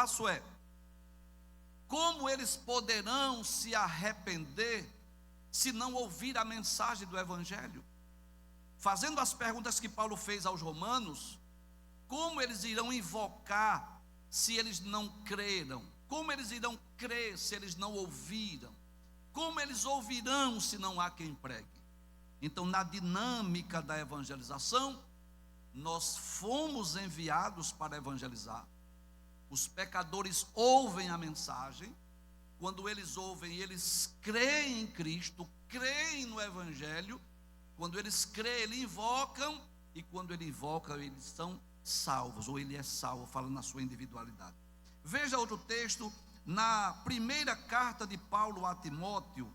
passo é: como eles poderão se arrepender se não ouvir a mensagem do Evangelho? Fazendo as perguntas que Paulo fez aos romanos, como eles irão invocar se eles não creram? Como eles irão crer se eles não ouviram? Como eles ouvirão se não há quem pregue? Então, na dinâmica da evangelização, nós fomos enviados para evangelizar. Os pecadores ouvem a mensagem. Quando eles ouvem, eles creem em Cristo, creem no Evangelho. Quando eles creem, eles invocam. E quando ele invoca, eles são salvos, ou ele é salvo, falando na sua individualidade. Veja outro texto, na primeira carta de Paulo a Timóteo,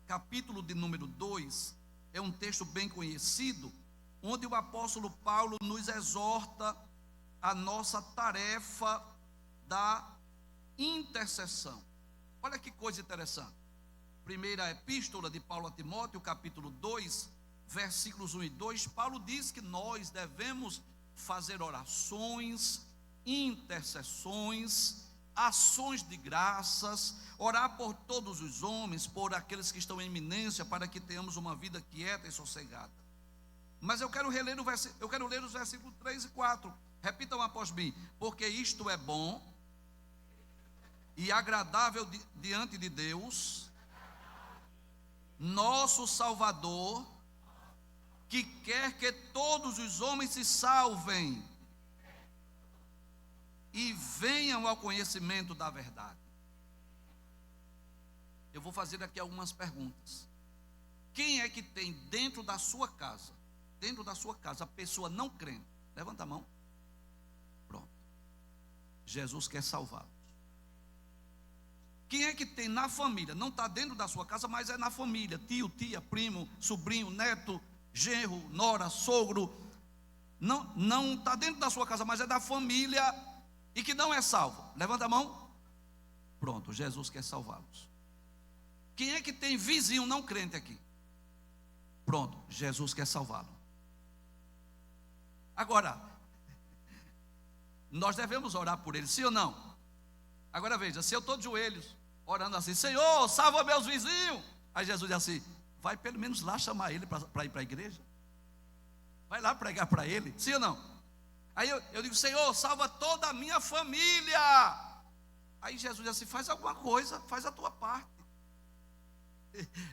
capítulo de número 2, é um texto bem conhecido, onde o apóstolo Paulo nos exorta a nossa tarefa da intercessão. Olha que coisa interessante. Primeira epístola de Paulo a Timóteo, capítulo 2, versículos 1 e 2, Paulo diz que nós devemos fazer orações, intercessões, ações de graças, orar por todos os homens, por aqueles que estão em eminência, para que tenhamos uma vida quieta e sossegada. Mas eu quero ler os versículos 3 e 4. Repitam após mim: porque isto é bom e agradável diante de Deus, nosso Salvador, que quer que todos os homens se salvem e venham ao conhecimento da verdade. Eu vou fazer aqui algumas perguntas. Quem é que tem dentro da sua casa, a pessoa não crente? Levanta a mão. Pronto. Jesus quer salvá-los. Quem é que tem na família? Não está dentro da sua casa, mas é na família. Tio, tia, primo, sobrinho, neto, genro, nora, sogro. Não está dentro da sua casa, mas é da família e que não é salvo. Levanta a mão. Pronto, Jesus quer salvá-los. Quem é que tem vizinho não crente aqui? Pronto, Jesus quer salvá-lo. Agora, nós devemos orar por ele, sim ou não? Agora veja, se eu estou de joelhos, orando assim: Senhor, salva meus vizinhos. Aí Jesus diz assim: vai pelo menos lá chamar ele para ir para a igreja. Vai lá pregar para ele, sim ou não? Aí eu digo: Senhor, salva toda a minha família. Aí Jesus diz assim: faz alguma coisa, faz a tua parte.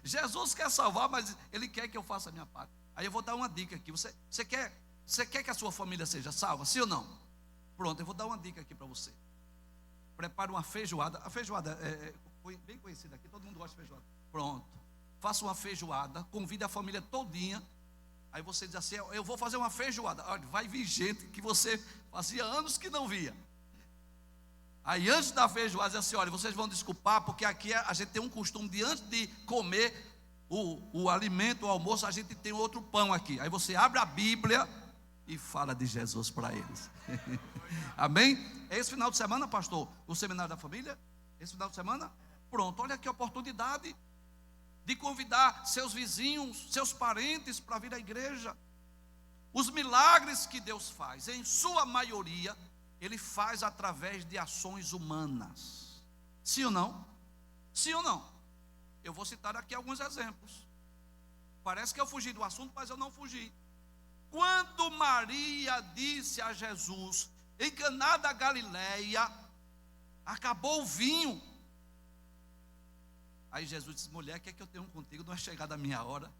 Jesus quer salvar, mas Ele quer que eu faça a minha parte. Aí eu vou dar uma dica aqui. Você quer que a sua família seja salva, sim ou não? Pronto, eu vou dar uma dica aqui para você. Prepare uma feijoada. A feijoada é bem conhecida aqui, todo mundo gosta de feijoada. Pronto, faça uma feijoada, convide a família todinha. Aí você diz assim: eu vou fazer uma feijoada. Olha, vai vir gente que você fazia anos que não via. Aí antes da feijoada, diz assim: olha, vocês vão desculpar, porque aqui a gente tem um costume de, antes de comer o alimento, o almoço, a gente tem outro pão aqui. Aí você abre a Bíblia e fala de Jesus para eles. Amém? É esse final de semana, pastor, o seminário da família? Esse final de semana? Pronto, olha que oportunidade de convidar seus vizinhos, seus parentes para vir à igreja. Os milagres que Deus faz, em sua maioria, Ele faz através de ações humanas. Sim ou não? Sim ou não? Eu vou citar aqui alguns exemplos. Parece que eu fugi do assunto, mas eu não fugi. Quando Maria disse a Jesus, em Caná da Galileia, acabou o vinho. Aí Jesus disse: mulher, o que é que eu tenho contigo? Não é chegada a minha hora.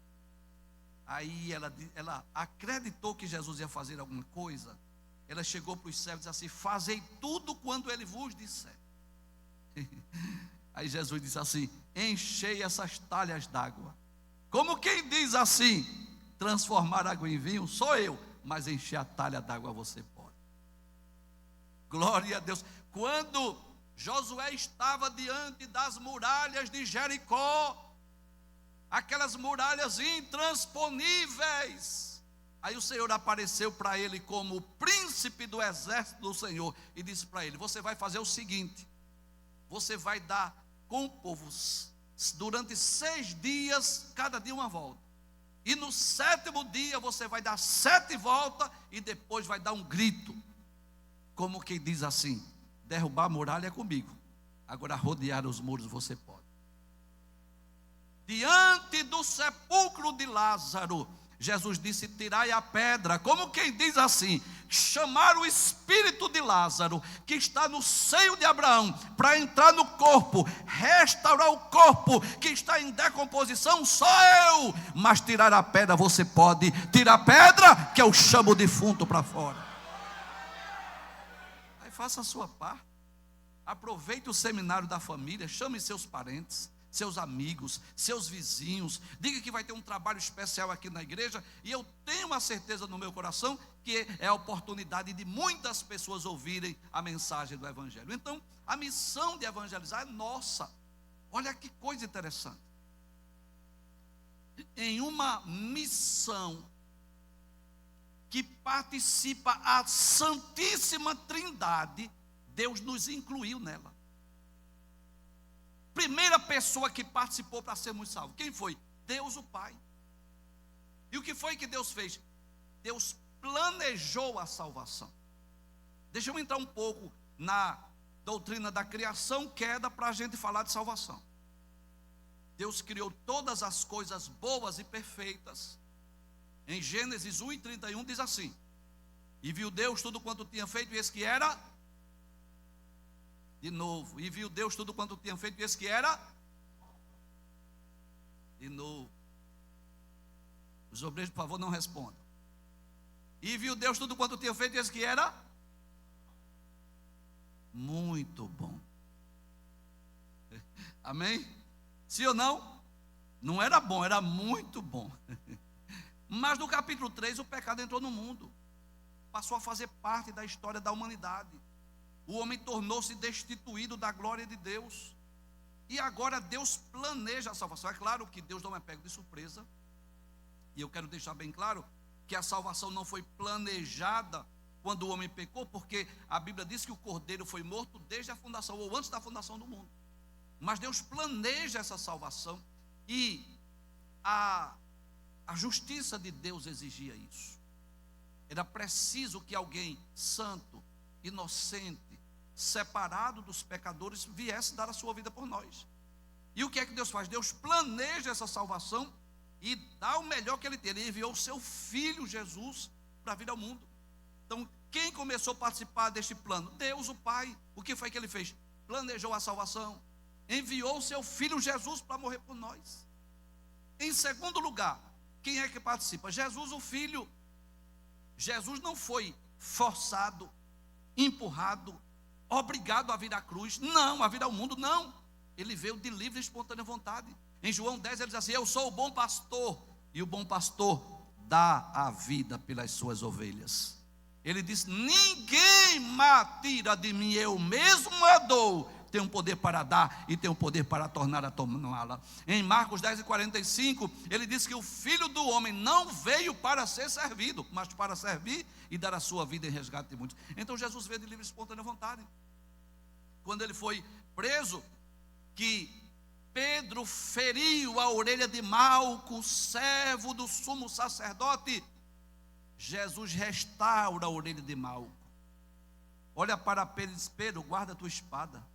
Aí ela acreditou que Jesus ia fazer alguma coisa. Ela chegou para os servos e disse assim: fazei tudo quando ele vos disser. Aí Jesus disse assim: enchei essas talhas d'água. Como quem diz assim: transformar água em vinho sou eu, mas encher a talha d'água você pode. Glória a Deus. Quando Josué estava diante das muralhas de Jericó, aquelas muralhas intransponíveis, aí o Senhor apareceu para ele como o príncipe do exército do Senhor e disse para ele: você vai fazer o seguinte, você vai dar com o povo durante 6 dias, cada dia uma volta, e no 7º dia você vai dar 7 voltas e depois vai dar um grito, como que diz assim: derrubar a muralha é comigo. Agora, rodear os muros você pode. Diante do sepulcro de Lázaro, Jesus disse: tirai a pedra. Como quem diz assim: chamar o espírito de Lázaro, que está no seio de Abraão, para entrar no corpo, restaurar o corpo que está em decomposição, só eu. Mas tirar a pedra você pode. Tira a pedra, que eu chamo o defunto para fora. Aí faça a sua parte. Aproveite o seminário da família, chame seus parentes, seus amigos, seus vizinhos, diga que vai ter um trabalho especial aqui na igreja, e eu tenho a certeza no meu coração que é a oportunidade de muitas pessoas ouvirem a mensagem do Evangelho. Então, a missão de evangelizar é nossa. Olha que coisa interessante. Em uma missão que participa a Santíssima Trindade, Deus nos incluiu nela. Primeira pessoa que participou para sermos salvos, quem foi? Deus o Pai. E o que foi que Deus fez? Deus planejou a salvação. Deixa eu entrar um pouco na doutrina da criação, queda, para a gente falar de salvação. Deus criou todas as coisas boas e perfeitas. Em Gênesis 1:31 diz assim: e viu Deus tudo quanto tinha feito, e eis que era... De novo, e viu Deus tudo quanto tinha feito, e eis que era... De novo. Os obreiros, por favor, não respondam. E viu Deus tudo quanto tinha feito, e eis que era... muito bom. Amém? Sim ou não? Não era bom, era muito bom. Mas no capítulo 3 o pecado entrou no mundo, passou a fazer parte da história da humanidade. O homem tornou-se destituído da glória de Deus, e agora Deus planeja a salvação. É claro que Deus não é pego de surpresa, e eu quero deixar bem claro que a salvação não foi planejada quando o homem pecou, porque a Bíblia diz que o cordeiro foi morto desde a fundação, ou antes da fundação do mundo. Mas Deus planeja essa salvação, e a justiça de Deus exigia isso. Era preciso que alguém santo, inocente, separado dos pecadores, viesse dar a sua vida por nós. E o que é que Deus faz? Deus planeja essa salvação e dá o melhor que Ele tem. Ele enviou o seu Filho Jesus para vir ao mundo. Então, quem começou a participar deste plano? Deus o Pai. O que foi que Ele fez? Planejou a salvação, enviou o seu Filho Jesus para morrer por nós. Em segundo lugar, quem é que participa? Jesus o Filho. Jesus não foi forçado, empurrado, obrigado a vir à cruz, não, a vir ao mundo, não. Ele veio de livre e espontânea vontade. Em João 10 ele diz assim: eu sou o bom pastor, e o bom pastor dá a vida pelas suas ovelhas. Ele disse: ninguém me tira de mim, eu mesmo a dou. Tenho poder para dar e tenho poder para tornar a tomá-la. Em Marcos 10:45, ele diz que o Filho do Homem não veio para ser servido, mas para servir e dar a sua vida em resgate de muitos. Então Jesus veio de livre e espontânea vontade. Quando ele foi preso, que Pedro feriu a orelha de Malco, servo do sumo sacerdote, Jesus restaura a orelha de Malco. Olha para Pedro e diz: Pedro, guarda a tua espada,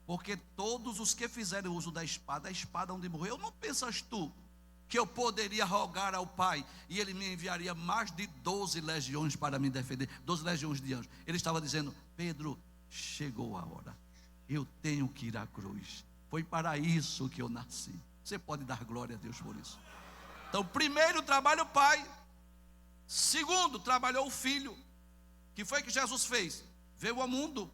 porque todos os que fizerem uso da espada, a espada onde morreu. Não pensas tu que eu poderia rogar ao Pai e Ele me enviaria mais de 12 legiões para me defender, 12 legiões de anjos? Ele estava dizendo: Pedro, chegou a hora, eu tenho que ir à cruz, foi para isso que eu nasci. Você pode dar glória a Deus por isso. Então, primeiro trabalha o Pai, segundo trabalhou o Filho. Que foi que Jesus fez? Veio ao mundo,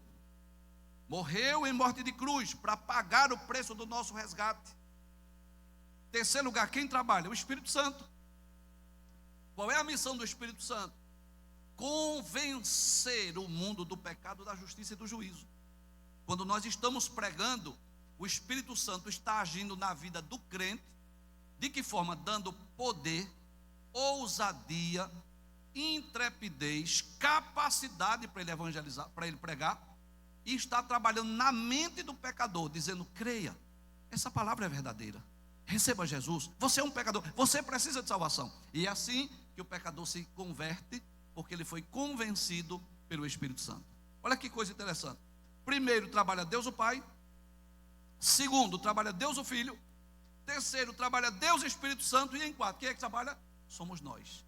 morreu em morte de cruz para pagar o preço do nosso resgate. Terceiro lugar, quem trabalha? O Espírito Santo. Qual é a missão do Espírito Santo? Convencer o mundo do pecado, da justiça e do juízo. Quando nós estamos pregando, o Espírito Santo está agindo na vida do crente. De que forma? Dando poder, ousadia, intrepidez, capacidade para ele evangelizar, para ele pregar. E está trabalhando na mente do pecador, dizendo: creia, essa palavra é verdadeira, receba Jesus, você é um pecador, você precisa de salvação. E é assim que o pecador se converte, porque ele foi convencido pelo Espírito Santo. Olha que coisa interessante. Primeiro, trabalha Deus o Pai. Segundo, trabalha Deus o Filho. Terceiro, trabalha Deus o Espírito Santo. E em quarto, quem é que trabalha? Somos nós.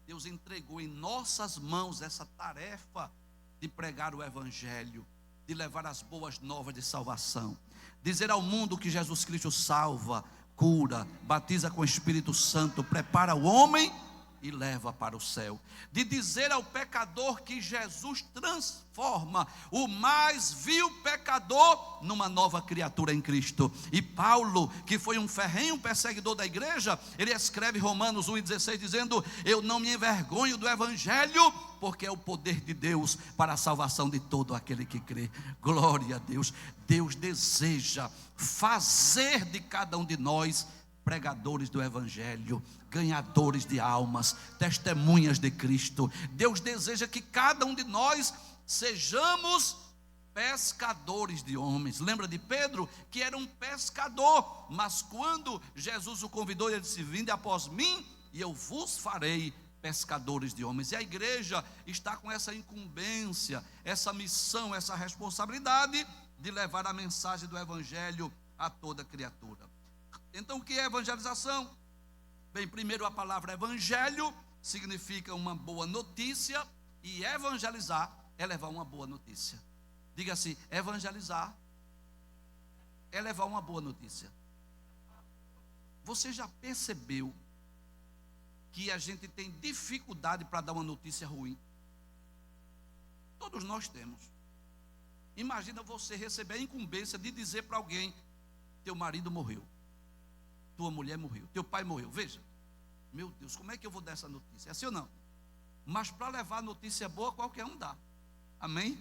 Deus entregou em nossas mãos essa tarefa de pregar o Evangelho, de levar as boas novas de salvação, dizer ao mundo que Jesus Cristo salva, cura, batiza com o Espírito Santo, prepara o homem e leva para o céu, de dizer ao pecador que Jesus transforma o mais vil pecador numa nova criatura em Cristo. E Paulo, que foi um ferrenho perseguidor da igreja, ele escreve Romanos 1,16 dizendo: eu não me envergonho do Evangelho, porque é o poder de Deus para a salvação de todo aquele que crê. Glória a Deus. Deus deseja fazer de cada um de nós pregadores do Evangelho, ganhadores de almas, testemunhas de Cristo. Deus deseja que cada um de nós sejamos pescadores de homens. Lembra de Pedro, que era um pescador, mas quando Jesus o convidou, ele disse: vinde após mim e eu vos farei pescadores de homens. E a igreja está com essa incumbência, essa missão, essa responsabilidade de levar a mensagem do Evangelho a toda criatura. Então, o que é evangelização? Bem, primeiro, a palavra evangelho significa uma boa notícia, e evangelizar é levar uma boa notícia. Diga assim: evangelizar é levar uma boa notícia. Você já percebeu que a gente tem dificuldade para dar uma notícia ruim? Todos nós temos. Imagina você receber a incumbência de dizer para alguém: teu marido morreu, tua mulher morreu, teu pai morreu. Veja, meu Deus, como é que eu vou dar essa notícia? É assim ou não? Mas para levar a notícia boa, qualquer um dá. Amém?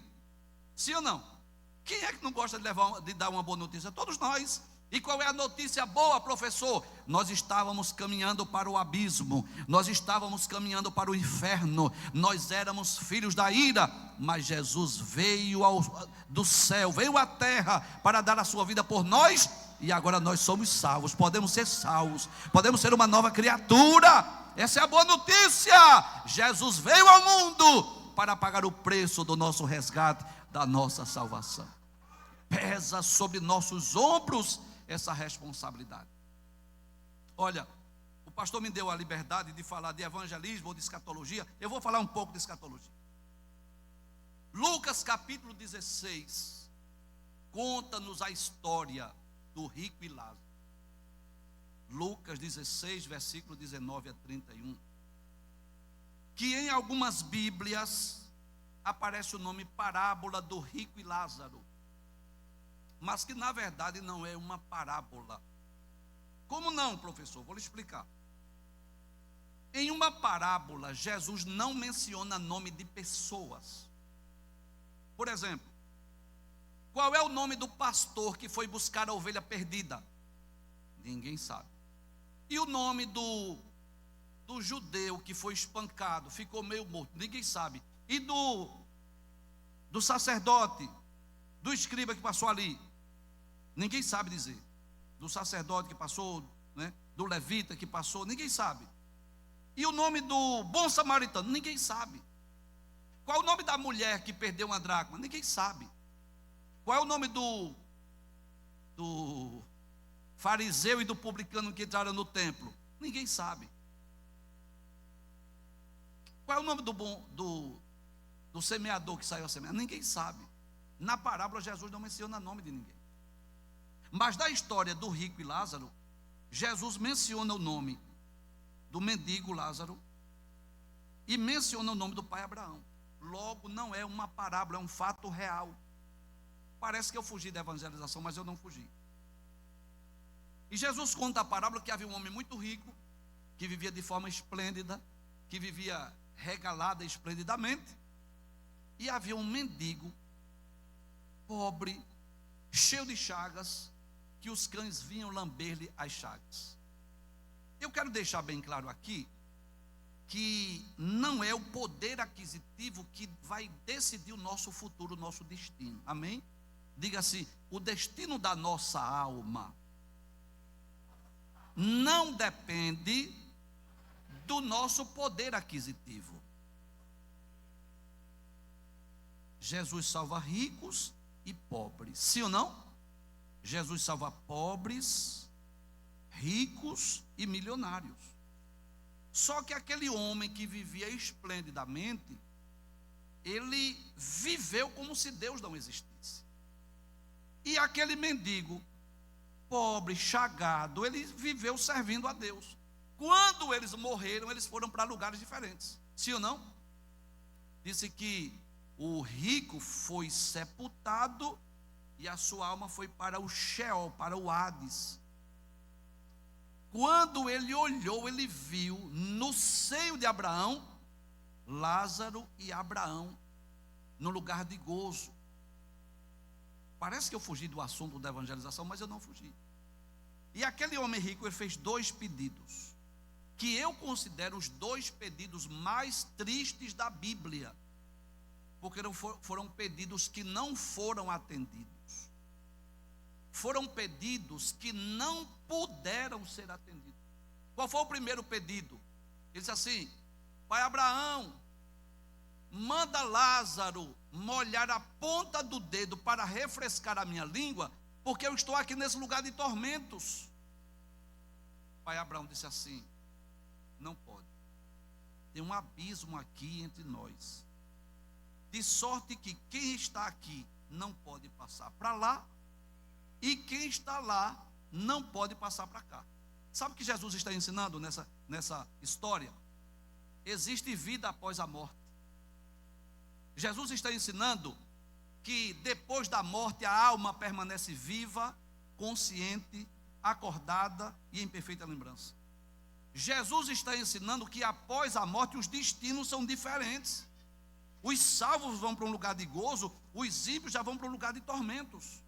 Sim ou não? Quem é que não gosta de dar uma boa notícia? Todos nós. E qual é a notícia boa, professor? Nós estávamos caminhando para o abismo, nós estávamos caminhando para o inferno, nós éramos filhos da ira, mas Jesus veio do céu, veio à terra para dar a sua vida por nós, e agora nós somos salvos, podemos ser salvos, podemos ser uma nova criatura. Essa é a boa notícia. Jesus veio ao mundo para pagar o preço do nosso resgate, da nossa salvação. Pesa sobre nossos ombros essa responsabilidade. Olha, o pastor me deu a liberdade de falar de evangelismo ou de escatologia. Eu vou falar um pouco de escatologia. Lucas capítulo 16 conta-nos a história do rico e Lázaro. Lucas 16, versículo 19 a 31. Que em algumas Bíblias aparece o nome parábola do rico e Lázaro, mas que na verdade não é uma parábola. Como não, professor? Vou lhe explicar. Em uma parábola, Jesus não menciona nome de pessoas. Por exemplo, qual é o nome do pastor que foi buscar a ovelha perdida? Ninguém sabe. E o nome do judeu que foi espancado, ficou meio morto? Ninguém sabe. E do sacerdote, do escriba que passou ali? Ninguém sabe dizer. Do sacerdote que passou, né? Do levita que passou, ninguém sabe. E o nome do bom samaritano? Ninguém sabe. Qual é o nome da mulher que perdeu uma dracma? Ninguém sabe. Qual é o nome do fariseu e do publicano que entraram no templo? Ninguém sabe. Qual é o nome do semeador que saiu a semear? Ninguém sabe. Na parábola, Jesus não menciona nome de ninguém. Mas da história do rico e Lázaro, Jesus menciona o nome do mendigo Lázaro e menciona o nome do pai Abraão. Logo, não é uma parábola, é um fato real. Parece que eu fugi da evangelização, mas eu não fugi. E Jesus conta a parábola que havia um homem muito rico, que vivia de forma esplêndida, que vivia regalada esplendidamente, e havia um mendigo, pobre, cheio de chagas, que os cães vinham lamber-lhe as chagas. Eu quero deixar bem claro aqui, que não é o poder aquisitivo que vai decidir o nosso futuro, o nosso destino. Amém? Diga assim: o destino da nossa alma não depende do nosso poder aquisitivo. Jesus salva ricos e pobre. Sim ou não? Jesus salva pobres, ricos e milionários. Só que aquele homem que vivia esplendidamente, ele viveu como se Deus não existisse. E aquele mendigo, pobre, chagado, ele viveu servindo a Deus. Quando eles morreram, eles foram para lugares diferentes. Sim ou não? Disse que o rico foi sepultado e a sua alma foi para o Sheol, para o Hades. Quando ele olhou, ele viu no seio de Abraão, Lázaro e Abraão, no lugar de gozo. Parece que eu fugi do assunto da evangelização, mas eu não fugi. E aquele homem rico, ele fez 2 pedidos, que eu considero os 2 pedidos mais tristes da Bíblia, porque foram pedidos que não foram atendidos. Foram pedidos que não puderam ser atendidos. Qual foi o primeiro pedido? Ele disse assim: Pai Abraão, manda Lázaro molhar a ponta do dedo para refrescar a minha língua, porque eu estou aqui nesse lugar de tormentos. Pai Abraão disse assim: não pode. Tem um abismo aqui entre nós, de sorte que quem está aqui não pode passar para lá, e quem está lá não pode passar para cá. Sabe o que Jesus está ensinando nessa história? Existe vida após a morte. Jesus está ensinando que depois da morte a alma permanece viva, consciente, acordada e em perfeita lembrança. Jesus está ensinando que após a morte os destinos são diferentes. Os salvos vão para um lugar de gozo, os ímpios já vão para um lugar de tormentos.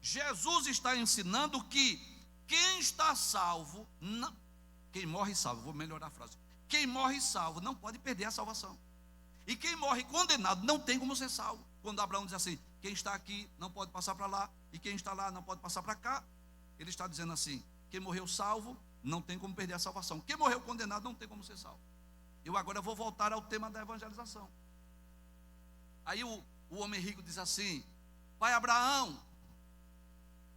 Jesus está ensinando que quem está salvo, não, quem morre salvo, vou melhorar a frase, quem morre salvo não pode perder a salvação. E quem morre condenado não tem como ser salvo. Quando Abraão diz assim: quem está aqui não pode passar para lá, e quem está lá não pode passar para cá, ele está dizendo assim: quem morreu salvo não tem como perder a salvação, quem morreu condenado não tem como ser salvo. Eu agora vou voltar ao tema da evangelização. Aí o homem rico diz assim: Pai Abraão,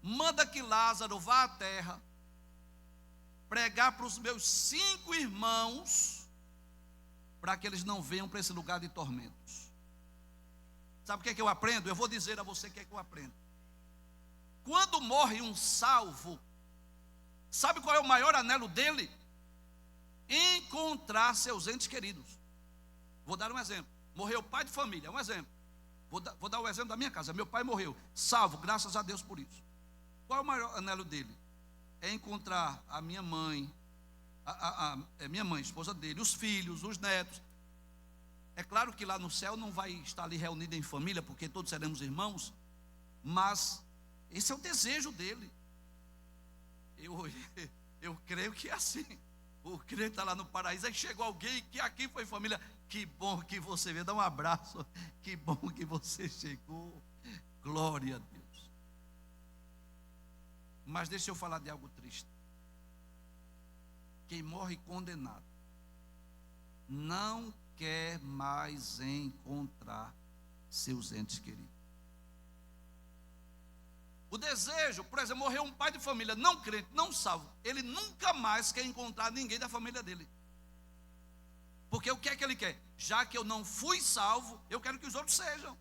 manda que Lázaro vá à terra pregar para os meus 5 irmãos, para que eles não venham para esse lugar de tormentos. Sabe o que é que eu aprendo? Eu vou dizer a você o que é que eu aprendo. Quando morre um salvo, sabe qual é o maior anelo dele? Encontrar seus entes queridos. Vou dar um exemplo. Morreu pai de família, um exemplo. Vou dar o exemplo da minha casa. Meu pai morreu, salvo, graças a Deus por isso. Qual é o maior anelo dele? É encontrar a minha mãe, minha mãe, esposa dele, os filhos, os netos. É claro que lá no céu não vai estar ali reunido em família, porque todos seremos irmãos, mas esse é o desejo dele. Eu creio que é assim. O crente está lá no paraíso, aí chegou alguém que aqui foi família. Que bom que você veio, dá um abraço. Que bom que você chegou. Glória a Deus. Mas deixa eu falar de algo triste. Quem morre condenado não quer mais encontrar seus entes queridos. O desejo, por exemplo, morreu um pai de família não crente, não salvo, ele nunca mais quer encontrar ninguém da família dele. Porque o que é que ele quer? Já que eu não fui salvo, eu quero que os outros sejam.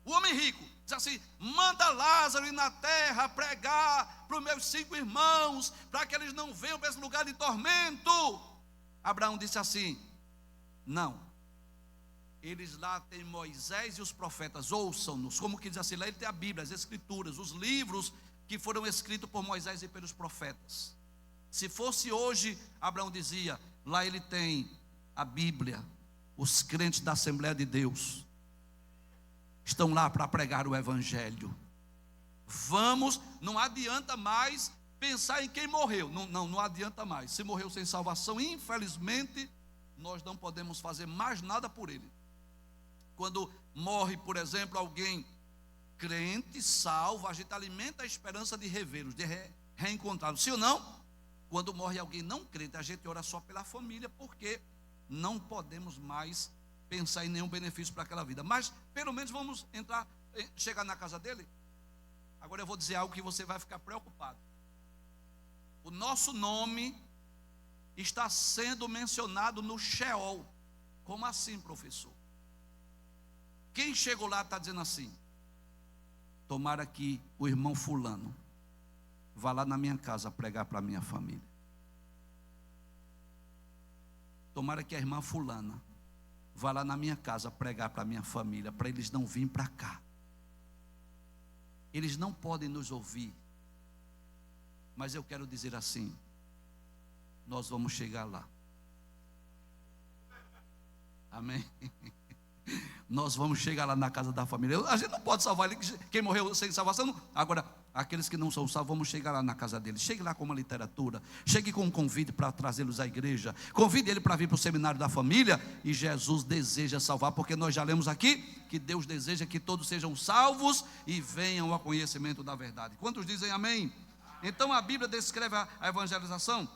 O homem rico diz assim: manda Lázaro ir na terra pregar para os meus 5 irmãos, para que eles não venham para esse lugar de tormento. Abraão disse assim: não, eles lá têm Moisés e os profetas, ouçam-nos. Como que diz assim, lá ele tem a Bíblia, as escrituras, os livros que foram escritos por Moisés e pelos profetas. Se fosse hoje, Abraão dizia, lá ele tem a Bíblia, os crentes da Assembleia de Deus estão lá para pregar o Evangelho. Vamos, não adianta mais pensar em quem morreu, não adianta mais. Se morreu sem salvação, infelizmente, nós não podemos fazer mais nada por ele. Quando morre, por exemplo, alguém crente, salvo, a gente alimenta a esperança de revê-los, de reencontrá-los. Sim ou não? Quando morre alguém não crente, a gente ora só pela família, porque não podemos mais pensar em nenhum benefício para aquela vida. Mas, pelo menos, vamos entrar chegar na casa dele? Agora eu vou dizer algo que você vai ficar preocupado. O nosso nome está sendo mencionado no Sheol. Como assim, professor? Quem chegou lá está dizendo assim: tomara que o irmão fulano vá lá na minha casa pregar para a minha família. Tomara que a irmã fulana vá lá na minha casa pregar para a minha família, para eles não virem para cá. Eles não podem nos ouvir, mas eu quero dizer assim: nós vamos chegar lá. Amém? Nós vamos chegar lá na casa da família. A gente não pode salvar ele, quem morreu sem salvação não. Agora, aqueles que não são salvos, vamos chegar lá na casa deles. Chegue lá com uma literatura, chegue com um convite para trazê-los à igreja, convide ele para vir para o seminário da família. E Jesus deseja salvar, porque nós já lemos aqui que Deus deseja que todos sejam salvos e venham ao conhecimento da verdade. Quantos dizem amém? Então a Bíblia descreve a evangelização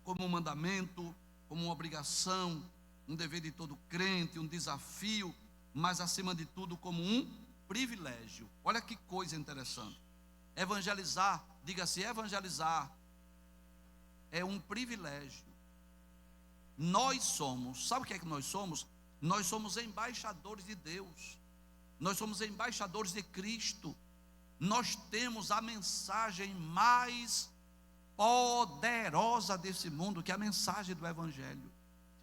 como um mandamento, como uma obrigação, um dever de todo crente, um desafio, mas acima de tudo como um privilégio. Olha que coisa interessante. Evangelizar, diga-se, evangelizar é um privilégio. Nós somos, sabe o que é que nós somos? Nós somos embaixadores de Deus. Nós somos embaixadores de Cristo. Nós temos a mensagem mais poderosa desse mundo, que é a mensagem do Evangelho.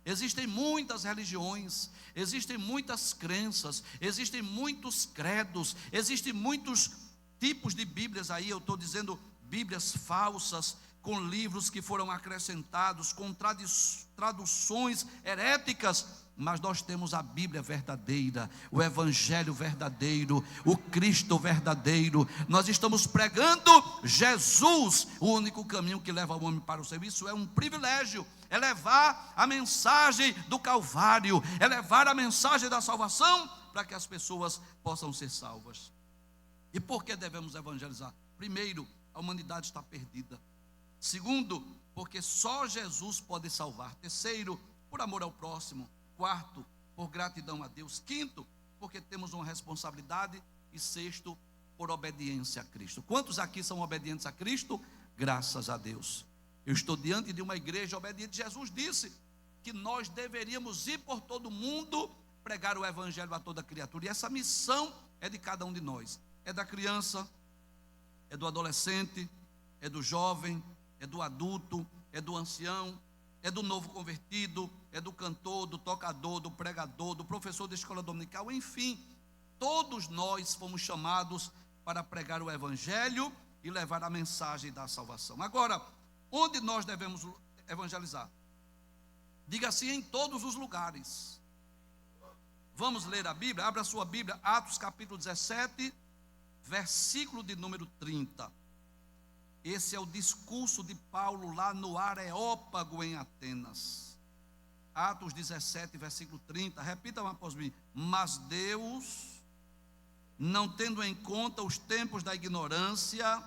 Existem muitas religiões, existem muitas crenças, existem muitos credos, existem muitos tipos de Bíblias aí. Eu estou dizendo Bíblias falsas, com livros que foram acrescentados, com traduções heréticas. Mas nós temos a Bíblia verdadeira, o Evangelho verdadeiro, o Cristo verdadeiro. Nós estamos pregando Jesus, o único caminho que leva o homem para o céu. Isso é um privilégio, é levar a mensagem do Calvário, é levar a mensagem da salvação para que as pessoas possam ser salvas. E por que devemos evangelizar? Primeiro, a humanidade está perdida. Segundo, porque só Jesus pode salvar. Terceiro, por amor ao próximo. Quarto, por gratidão a Deus. Quinto, porque temos uma responsabilidade. E sexto, por obediência a Cristo. Quantos aqui são obedientes a Cristo? Graças a Deus. Eu estou diante de uma igreja obediente. Jesus disse que nós deveríamos ir por todo mundo, pregar o Evangelho a toda criatura. E essa missão é de cada um de nós. É da criança, é do adolescente, é do jovem, é do adulto, é do ancião, é do novo convertido, é do cantor, do tocador, do pregador, do professor da escola dominical. Enfim, todos nós fomos chamados para pregar o Evangelho e levar a mensagem da salvação. Agora, onde nós devemos evangelizar? Diga assim: em todos os lugares. Vamos ler a Bíblia? Abra a sua Bíblia, Atos capítulo 17, versículo de número 30. Esse é o discurso de Paulo lá no Areópago em Atenas. Atos 17, versículo 30. Repita após mim. Mas Deus, não tendo em conta os tempos da ignorância,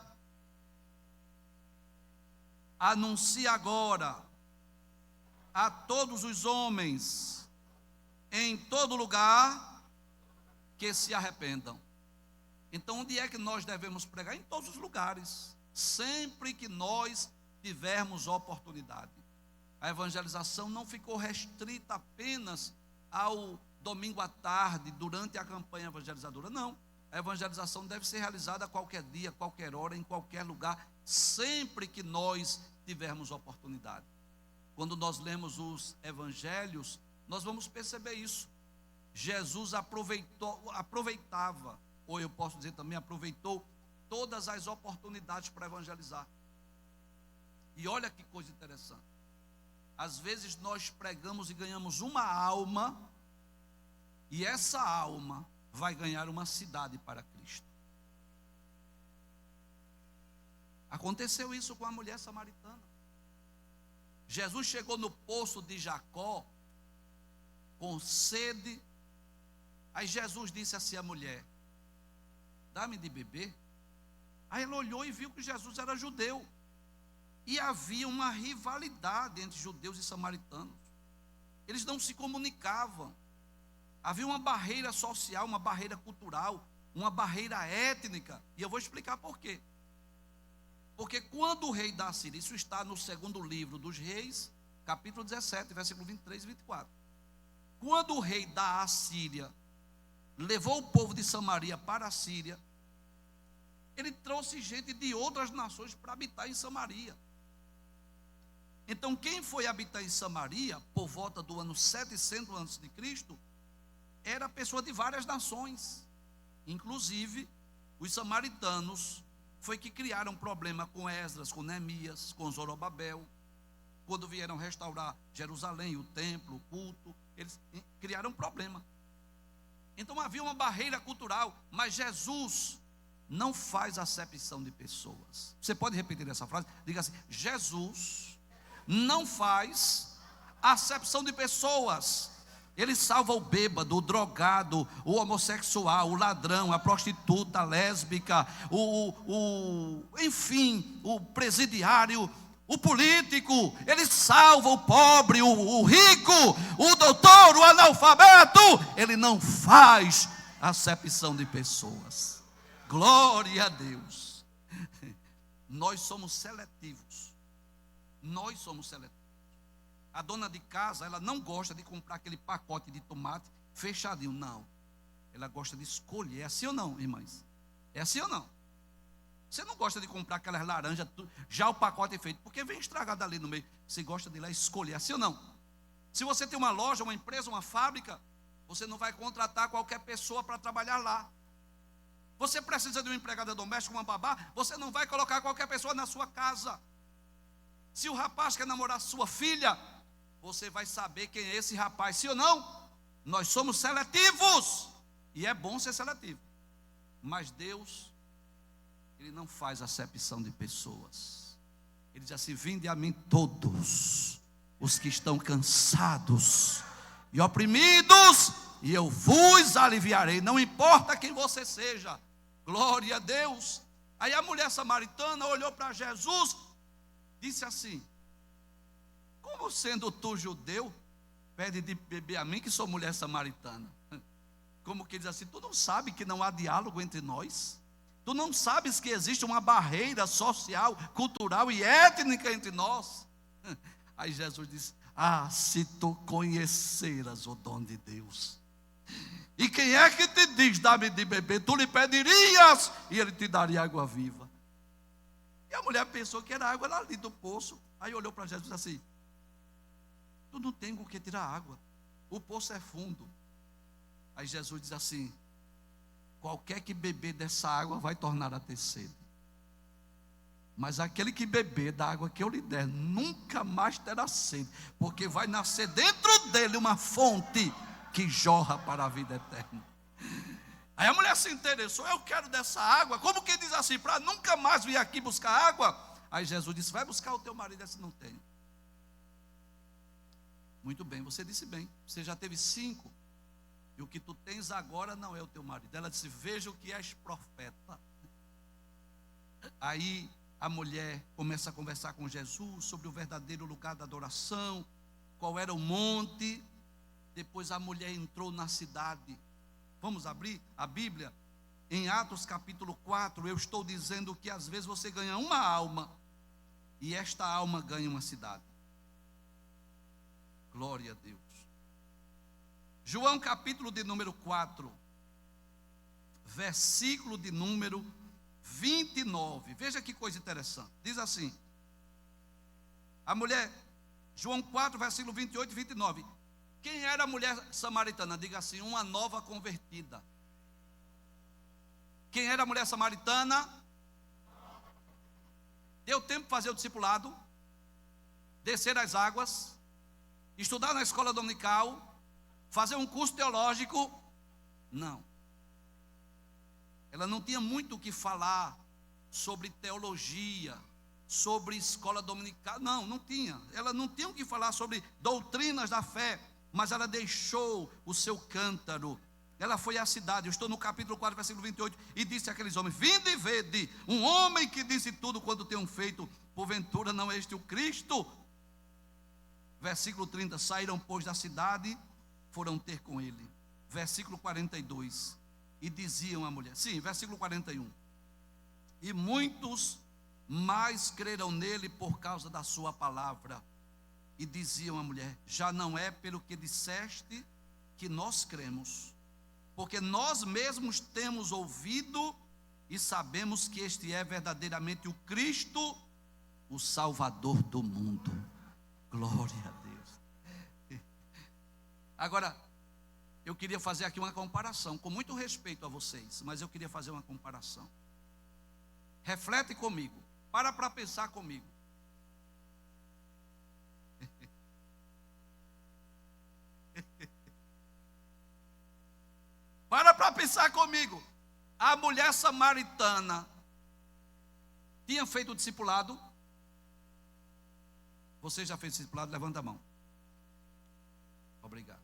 anuncia agora a todos os homens, em todo lugar, que se arrependam. Então, onde é que nós devemos pregar? Em todos os lugares, sempre que nós tivermos oportunidade. A evangelização não ficou restrita apenas ao domingo à tarde, durante a campanha evangelizadora. Não, a evangelização deve ser realizada a qualquer dia, qualquer hora, em qualquer lugar, sempre que nós tivermos oportunidade. Quando nós lemos os evangelhos, nós vamos perceber isso. Jesus aproveitava, ou eu posso dizer também, aproveitou todas as oportunidades para evangelizar. E olha que coisa interessante. Às vezes nós pregamos e ganhamos uma alma, e essa alma vai ganhar uma cidade para Cristo. Aconteceu isso com a mulher samaritana. Jesus chegou no poço de Jacó com sede. Aí Jesus disse assim à mulher: dá-me de beber. Aí ela olhou e viu que Jesus era judeu. E havia uma rivalidade entre judeus e samaritanos. Eles não se comunicavam. Havia uma barreira social, uma barreira cultural. uma barreira étnica, e eu vou explicar por quê. Porque quando o rei da Assíria, isso está no segundo livro dos reis, capítulo 17, versículo 23 e 24. Quando o rei da Assíria levou o povo de Samaria para a Síria, ele trouxe gente de outras nações para habitar em Samaria. Então, quem foi habitar em Samaria, por volta do ano 700 a.C., era pessoa de várias nações. Inclusive, os samaritanos foi que criaram problema com Esdras, com Neemias, com Zorobabel. Quando vieram restaurar Jerusalém, o templo, o culto, eles criaram problema. Então havia uma barreira cultural, mas Jesus não faz acepção de pessoas. Você pode repetir essa frase? Diga assim: Jesus não faz acepção de pessoas. Ele salva o bêbado, o drogado, o homossexual, o ladrão, a prostituta, a lésbica, enfim, o presidiário, o político. Ele salva o pobre, o rico, o doutor, o analfabeto. Ele não faz acepção de pessoas. Glória a Deus. Nós somos seletivos. Nós somos seletivos. A dona de casa, ela não gosta de comprar aquele pacote de tomate fechadinho, não. Ela gosta de escolher. É assim ou não, irmãs? É assim ou não? Você não gosta de comprar aquelas laranjas, já o pacote é feito, porque vem estragado ali no meio. Você gosta de ir lá escolher, é assim ou não? Se você tem uma loja, uma empresa, uma fábrica, você não vai contratar qualquer pessoa para trabalhar lá. Você precisa de uma empregada doméstica, uma babá, você não vai colocar qualquer pessoa na sua casa. Se o rapaz quer namorar sua filha, você vai saber quem é esse rapaz, sim ou não? Nós somos seletivos, e é bom ser seletivo. Mas Deus, Ele não faz acepção de pessoas. Ele diz assim: vinde a mim todos os que estão cansados e oprimidos, e eu vos aliviarei. Não importa quem você seja. Glória a Deus. Aí a mulher samaritana olhou para Jesus, disse assim: como sendo tu judeu, pede de beber a mim que sou mulher samaritana? Como que diz assim: tu não sabe que não há diálogo entre nós? Tu não sabes que existe uma barreira social, cultural e étnica entre nós? Aí Jesus disse: ah, se tu conheceras o dom de Deus, e quem é que te diz, dá-me de beber, tu lhe pedirias, e ele te daria água viva. E a mulher pensou que era água lá ali do poço. Aí olhou para Jesus e disse assim: tu não tem com que tirar água, o poço é fundo. Aí Jesus diz assim: qualquer que beber dessa água vai tornar a ter sede, mas aquele que beber da água que eu lhe der nunca mais terá sede, porque vai nascer dentro dele uma fonte que jorra para a vida eterna. Aí a mulher se interessou: eu quero dessa água. Como que diz assim, para nunca mais vir aqui buscar água? Aí Jesus disse: vai buscar o teu marido. Esse não tem. Muito bem, você disse bem, você já teve 5, e o que tu tens agora não é o teu marido. Ela disse: veja que és profeta. Aí a mulher começa a conversar com Jesus sobre o verdadeiro lugar da adoração, qual era o monte. Depois a mulher entrou na cidade. Vamos abrir a Bíblia? Em Atos capítulo 4, eu estou dizendo que às vezes você ganha uma alma, e esta alma ganha uma cidade. Glória a Deus. João capítulo de número 4, versículo de número 29. Veja que coisa interessante. Diz assim: a mulher, João 4, versículo 28 e 29. Quem era a mulher samaritana? Diga assim: uma nova convertida. Quem era a mulher samaritana? Deu tempo para fazer o discipulado, descer as águas, estudar na escola dominical, fazer um curso teológico? Não. Ela não tinha muito o que falar sobre teologia, sobre escola dominical. Não tinha. Ela não tinha o que falar sobre doutrinas da fé, mas ela deixou o seu cântaro. Ela foi à cidade. Eu estou no capítulo 4, versículo 28, e disse àqueles homens: vinde e vede um homem que disse tudo quanto tenham feito. Porventura não é este o Cristo? Versículo 30, saíram pois da cidade, foram ter com ele. Versículo 42, E diziam à mulher, sim, versículo 41. E muitos mais creram nele por causa da sua palavra. E diziam à mulher, já não é pelo que disseste que nós cremos, porque nós mesmos temos ouvido e sabemos que este é verdadeiramente o Cristo, o Salvador do mundo. Glória a Deus. Agora, eu queria fazer aqui uma comparação, com muito respeito a vocês, mas eu queria fazer uma comparação. Reflete comigo, para pensar comigo. Para pensar comigo. A mulher samaritana tinha feito o discipulado? Você já fez discipulado? Levanta a mão. Obrigado.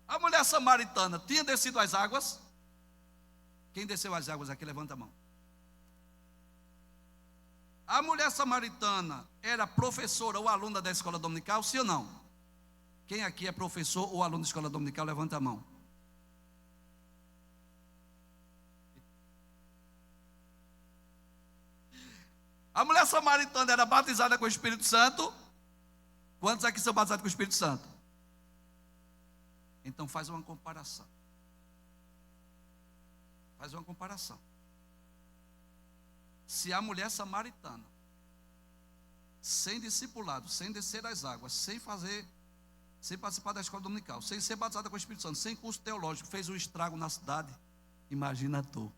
A mulher samaritana tinha descido as águas? Quem desceu as águas aqui, levanta a mão. A mulher samaritana era professora ou aluna da escola dominical, sim ou não? Quem aqui é professor ou aluno de escola dominical, levanta a mão. A mulher samaritana era batizada com o Espírito Santo? Quantos aqui são batizados com o Espírito Santo? Então faz uma comparação. Faz uma comparação. Se a mulher samaritana, sem discipulado, sem descer as águas, sem participar da escola dominical, sem ser batizada com o Espírito Santo, sem curso teológico, fez um estrago na cidade, imagina tu.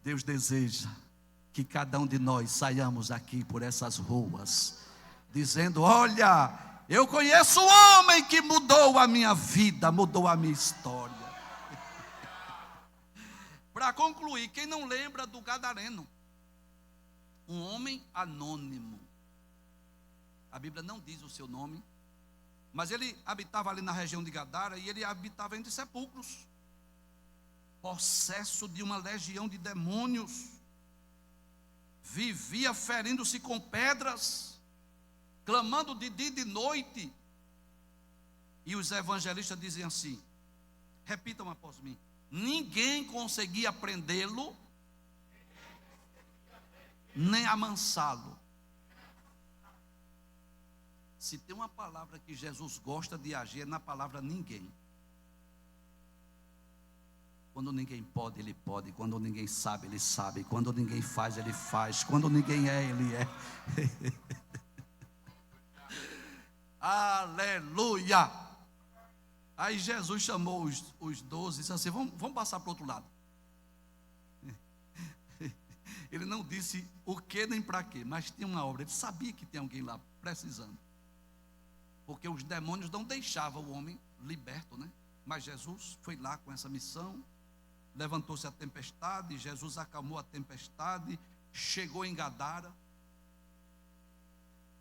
Deus deseja que cada um de nós saiamos aqui por essas ruas, dizendo, olha, eu conheço um homem que mudou a minha vida, mudou a minha história. Para concluir, quem não lembra do Gadareno? Um homem anônimo. A Bíblia não diz o seu nome, mas ele habitava ali na região de Gadara e ele habitava entre sepulcros, possesso de uma legião de demônios, vivia ferindo-se com pedras, clamando de dia e de noite. E os evangelistas dizem assim, repitam após mim, ninguém conseguia prendê-lo, nem amansá-lo. Se tem uma palavra que Jesus gosta de agir, é na palavra ninguém. Quando ninguém pode, ele pode. Quando ninguém sabe, ele sabe. Quando ninguém faz, ele faz. Quando ninguém é, ele é. Aleluia! Aí Jesus chamou os 12 e disse assim, vamos passar para o outro lado. Ele não disse o que nem para quê, mas tinha uma obra. Ele sabia que tinha alguém lá precisando. Porque os demônios não deixavam o homem liberto, né? Mas Jesus foi lá com essa missão. Levantou-se a tempestade, Jesus acalmou a tempestade, chegou em Gadara.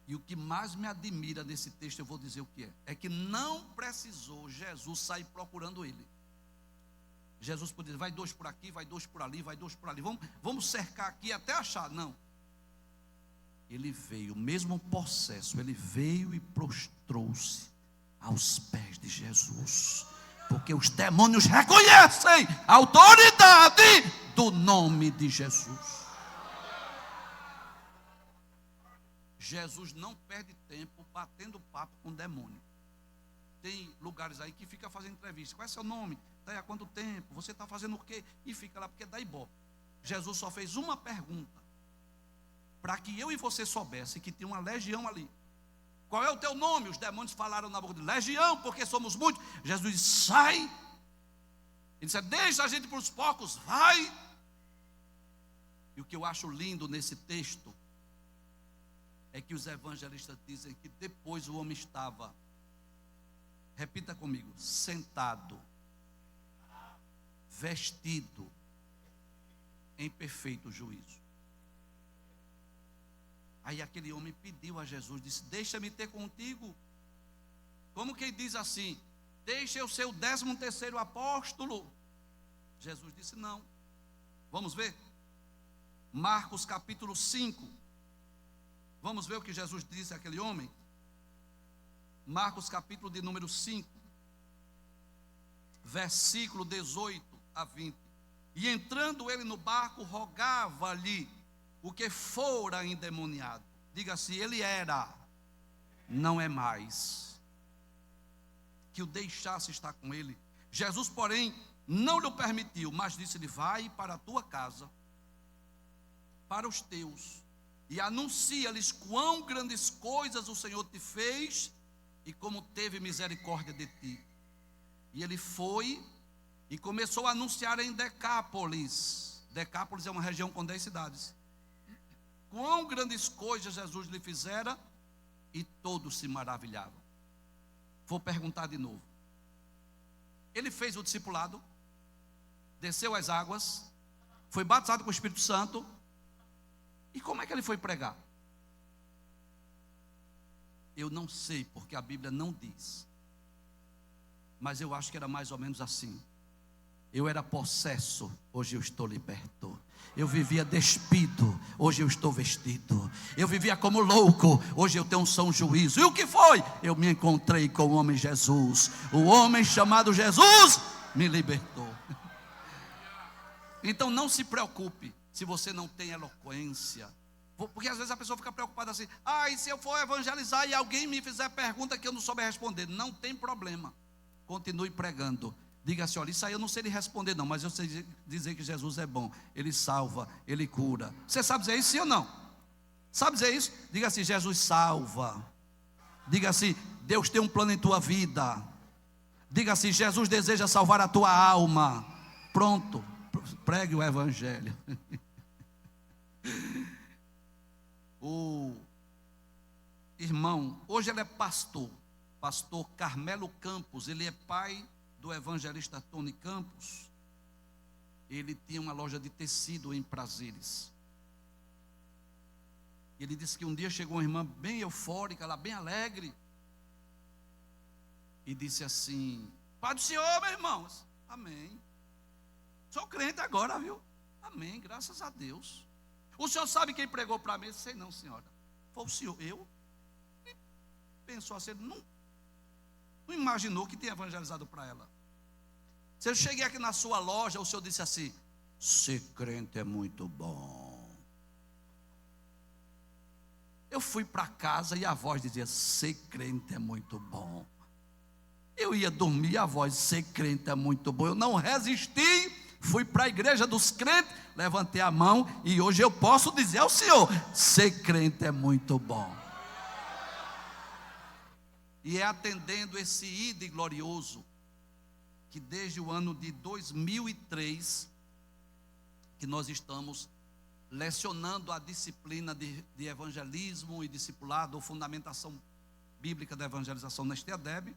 E o que mais me admira nesse texto, eu vou dizer o que é que não precisou Jesus sair procurando ele. Jesus podia dizer, vai 2 por aqui, vai 2 por ali, vai 2 por ali, vamos cercar aqui até achar. Não. Ele veio, mesmo possesso, ele veio e prostrou-se aos pés de Jesus. Porque os demônios reconhecem a autoridade do nome de Jesus. Jesus não perde tempo batendo papo com demônio. Tem lugares aí que fica fazendo entrevista. Qual é seu nome? Daí há quanto tempo? Você está fazendo o quê? E fica lá porque dá ibope. Jesus só fez uma pergunta, para que eu e você soubesse que tinha uma legião ali. Qual é o teu nome? Os demônios falaram na boca de legião, porque somos muitos. Jesus disse, sai. Ele disse, deixa a gente para os porcos, vai. E o que eu acho lindo nesse texto é que os evangelistas dizem que depois o homem estava, repita comigo, sentado, vestido em perfeito juízo. Aí aquele homem pediu a Jesus, disse, deixa-me ter contigo. Como quem diz assim, deixa eu ser o 13º apóstolo. Jesus disse não. Vamos ver? Marcos capítulo 5. Vamos ver o que Jesus disse àquele homem? Marcos capítulo de número 5, versículo 18 a 20. E entrando ele no barco, rogava-lhe o que fora endemoniado. Diga assim, ele era, não é mais, que o deixasse estar com ele. Jesus, porém, não lhe permitiu, mas disse-lhe, vai para a tua casa, para os teus, e anuncia-lhes quão grandes coisas o Senhor te fez, e como teve misericórdia de ti. E ele foi e começou a anunciar em Decápolis. Decápolis é uma região com 10 cidades. Quão grandes coisas Jesus lhe fizera, e todos se maravilhavam. Vou perguntar de novo. Ele fez o discipulado, desceu as águas, foi batizado com o Espírito Santo. E como é que ele foi pregar? Eu não sei, porque a Bíblia não diz. Mas eu acho que era mais ou menos assim. Eu era possesso, hoje eu estou liberto. Eu vivia despido, hoje eu estou vestido. Eu vivia como louco, hoje eu tenho um são juízo. E o que foi? Eu me encontrei com o homem Jesus. O homem chamado Jesus me libertou. Então não se preocupe se você não tem eloquência. Porque às vezes a pessoa fica preocupada assim, e se eu for evangelizar e alguém me fizer pergunta que eu não souber responder? Não tem problema, continue pregando. Diga assim, olha, isso aí eu não sei lhe responder não, mas eu sei dizer que Jesus é bom, Ele salva, Ele cura. Você sabe dizer isso, sim ou não? Sabe dizer isso? Diga assim, Jesus salva. Diga assim, Deus tem um plano em tua vida. Diga assim, Jesus deseja salvar a tua alma. Pronto, pregue o evangelho. O irmão, hoje ele é pastor Carmelo Campos, ele é pai do evangelista Tony Campos. Ele tinha uma loja de tecido em Prazeres. Ele disse que um dia chegou uma irmã bem eufórica, lá bem alegre, e disse assim, Pai do Senhor, meu irmão. Amém. Sou crente agora, viu? Amém, graças a Deus. O senhor sabe quem pregou para mim? Sei não, senhora. Foi o senhor. Eu? E pensou assim, não imaginou que tinha evangelizado para ela. Se eu cheguei aqui na sua loja, o senhor disse assim, ser crente é muito bom. Eu fui para casa e a voz dizia, ser crente é muito bom. Eu ia dormir e a voz, ser crente é muito bom. Eu não resisti, fui para a igreja dos crentes, levantei a mão e hoje eu posso dizer ao Senhor, ser crente é muito bom. E é atendendo esse ide glorioso, que desde o ano de 2003, que nós estamos lecionando a disciplina de evangelismo e discipulado, ou fundamentação bíblica da evangelização na STEADEB,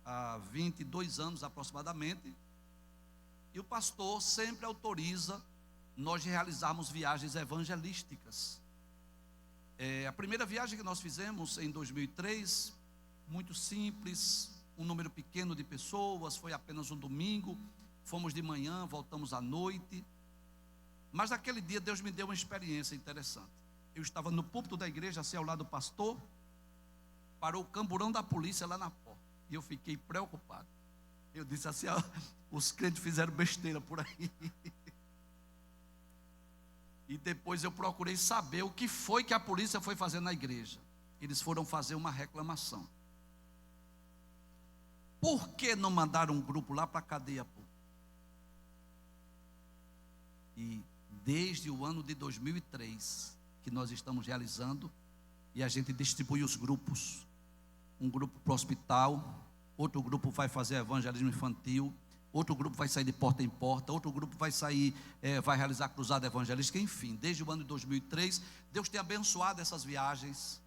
há 22 anos aproximadamente. E o pastor sempre autoriza nós realizarmos viagens evangelísticas. A primeira viagem que nós fizemos em 2003, muito simples, um número pequeno de pessoas, foi apenas um domingo, fomos de manhã, voltamos à noite. Mas naquele dia Deus me deu uma experiência interessante. Eu estava no púlpito da igreja, assim ao lado do pastor, parou o camburão da polícia lá na porta, e eu fiquei preocupado. Eu disse assim, os crentes fizeram besteira por aí. E depois eu procurei saber o que foi que a polícia foi fazer na igreja. Eles foram fazer uma reclamação. Por que não mandaram um grupo lá para a cadeia pública? E desde o ano de 2003, que nós estamos realizando, e a gente distribui os grupos. Um grupo para o hospital, outro grupo vai fazer evangelismo infantil, outro grupo vai sair de porta em porta, outro grupo vai sair, vai realizar cruzada evangelística, enfim, desde o ano de 2003, Deus tem abençoado essas viagens.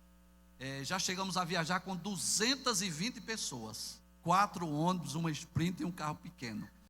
Já chegamos a viajar com 220 pessoas, 4 ônibus, uma sprint e um carro pequeno.